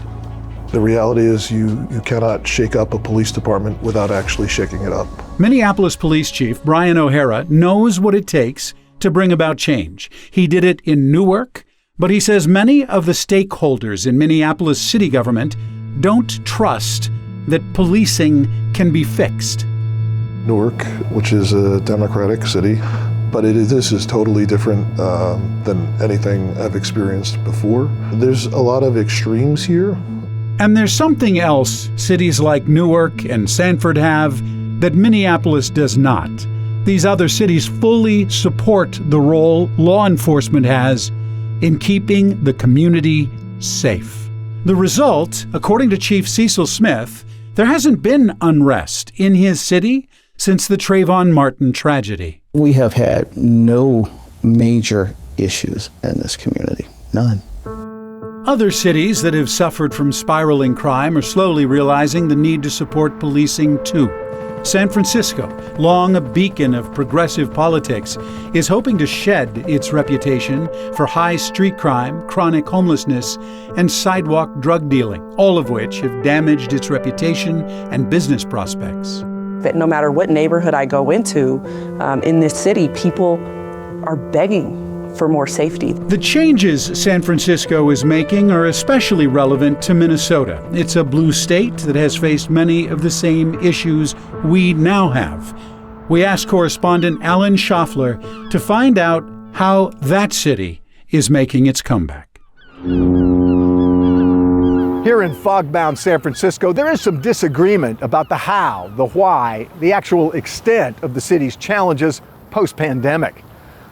The reality is you cannot shake up a police department without actually shaking it up. Minneapolis Police Chief Brian O'Hara knows what it takes to bring about change. He did it in Newark, but he says many of the stakeholders in Minneapolis city government don't trust that policing can be fixed. Newark, which is a Democratic city, but this is totally different than anything I've experienced before. There's a lot of extremes here. And there's something else cities like Newark and Sanford have that Minneapolis does not. These other cities fully support the role law enforcement has in keeping the community safe. The result, according to Chief Cecil Smith, there hasn't been unrest in his city since the Trayvon Martin tragedy. We have had no major issues in this community, none. Other cities that have suffered from spiraling crime are slowly realizing the need to support policing too. San Francisco, long a beacon of progressive politics, is hoping to shed its reputation for high street crime, chronic homelessness, and sidewalk drug dealing, all of which have damaged its reputation and business prospects. That no matter what neighborhood I go into in this city, people are begging for more safety. The changes San Francisco is making are especially relevant to Minnesota. It's a blue state that has faced many of the same issues we now have. We asked correspondent Alan Schaffler to find out how that city is making its comeback. Here in fog-bound San Francisco, there is some disagreement about the how, the why, the actual extent of the city's challenges post-pandemic.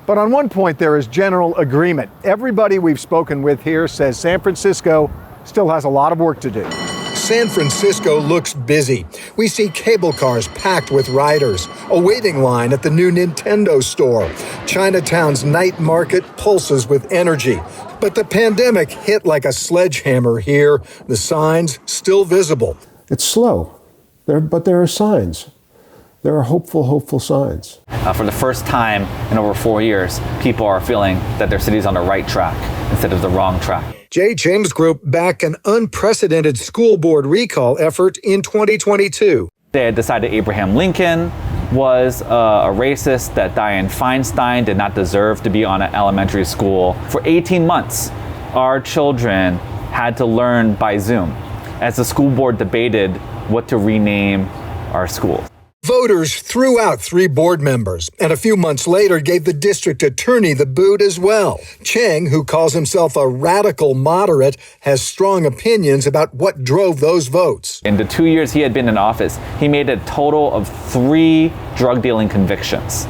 But on one point, there is general agreement. Everybody we've spoken with here says San Francisco still has a lot of work to do. San Francisco looks busy. We see cable cars packed with riders, a waiting line at the new Nintendo store. Chinatown's night market pulses with energy. But the pandemic hit like a sledgehammer here. The signs still visible. It's slow, but there are signs. There are hopeful signs. For the first time in over 4 years, people are feeling that their city's on the right track instead of the wrong track. Jay Ching's group backed an unprecedented school board recall effort in 2022. They had decided Abraham Lincoln was a racist, that Dianne Feinstein did not deserve to be on an elementary school. For 18 months, our children had to learn by Zoom as the school board debated what to rename our schools. Voters threw out 3 board members and a few months later gave the district attorney the boot as well. Cheng, who calls himself a radical moderate, has strong opinions about what drove those votes. In the 2 years he had been in office, he made a total of 3 drug dealing convictions.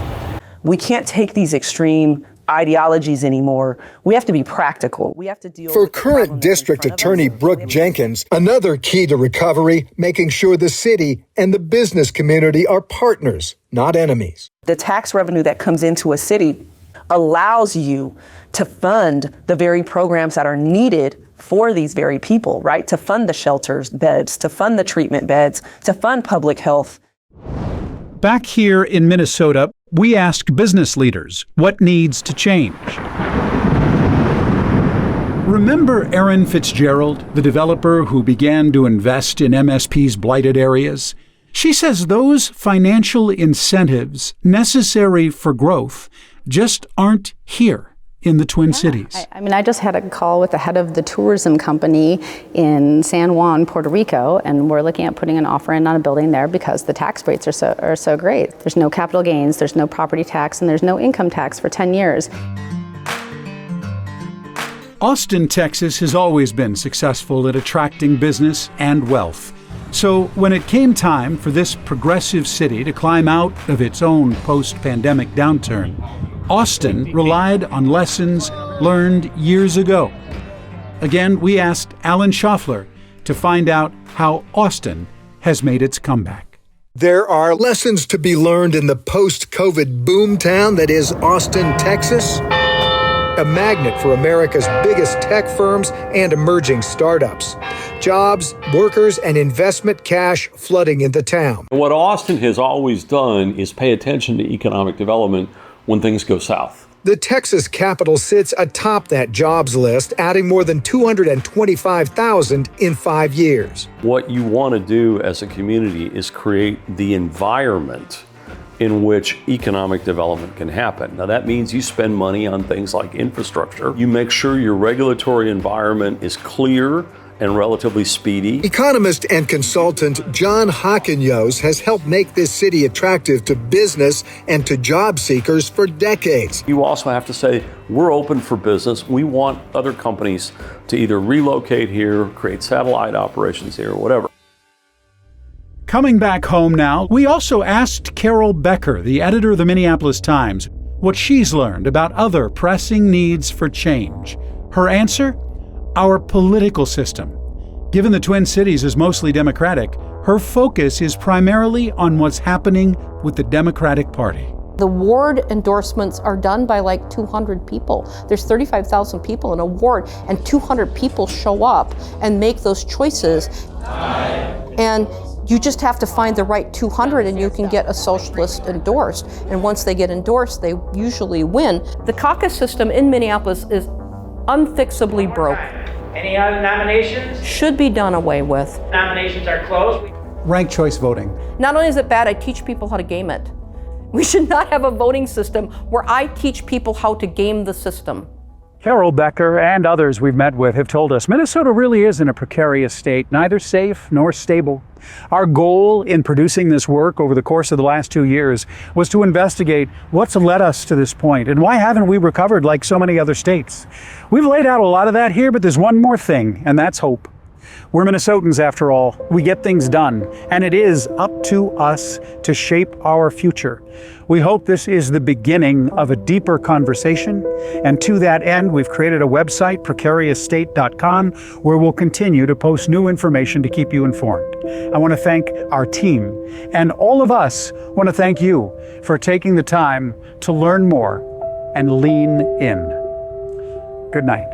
We can't take these extreme ideologies anymore. We have to be practical. We have to deal For with current District Attorney Brooke Jenkins, another key to recovery, making sure the city and the business community are partners, not enemies. the tax revenue that comes into a city allows you to fund the very programs that are needed for these very people, right? To fund the shelters beds, to fund the treatment beds, to fund public health. Back here in Minnesota, we asked business leaders what needs to change. Remember Erin Fitzgerald, the developer who began to invest in MSP's blighted areas? She says those financial incentives necessary for growth just aren't here in the Twin Cities. I just had a call with the head of the tourism company in San Juan, Puerto Rico, and we're looking at putting an offer in on a building there because the tax rates are so great. There's no capital gains, there's no property tax, and there's no income tax for 10 years. Austin, Texas has always been successful at attracting business and wealth. So when it came time for this progressive city to climb out of its own post-pandemic downturn, Austin relied on lessons learned years ago. Again, we asked Alan Schaffler to find out how Austin has made its comeback. There are lessons to be learned in the post-COVID boomtown that is Austin, Texas, a magnet for America's biggest tech firms and emerging startups. Jobs, workers, and investment cash flooding into town. What Austin has always done is pay attention to economic development when things go south. The Texas capital sits atop that jobs list, adding more than 225,000 in 5 years. What you want to do as a community is create the environment in which economic development can happen. Now that means you spend money on things like infrastructure. You make sure your regulatory environment is clear and relatively speedy. Economist and consultant John Hockenyos has helped make this city attractive to business and to job seekers for decades. You also have to say, we're open for business. We want other companies to either relocate here, create satellite operations here, or whatever. Coming back home now, we also asked Carol Becker, the editor of the Minneapolis Times, what she's learned about other pressing needs for change. Her answer? Our political system. Given the Twin Cities is mostly Democratic, her focus is primarily on what's happening with the Democratic Party. The ward endorsements are done by like 200 people. There's 35,000 people in a ward, and 200 people show up and make those choices. And you just have to find the right 200 and you can get a socialist endorsed. And once they get endorsed, they usually win. The caucus system in Minneapolis is unfixably broke. Any other nominations? Should be done away with. Nominations are closed. Ranked choice voting. Not only is it bad, I teach people how to game it. We should not have a voting system where I teach people how to game the system. Carol Becker and others we've met with have told us Minnesota really is in a precarious state, neither safe nor stable. Our goal in producing this work over the course of the last 2 years was to investigate what's led us to this point and why haven't we recovered like so many other states. We've laid out a lot of that here, but there's one more thing, and that's hope. We're Minnesotans after all. We get things done, and it is up to us to shape our future. We hope this is the beginning of a deeper conversation, and to that end, we've created a website, precarioustate.com, where we'll continue to post new information to keep you informed. I want to thank our team, and all of us want to thank you for taking the time to learn more and lean in. Good night.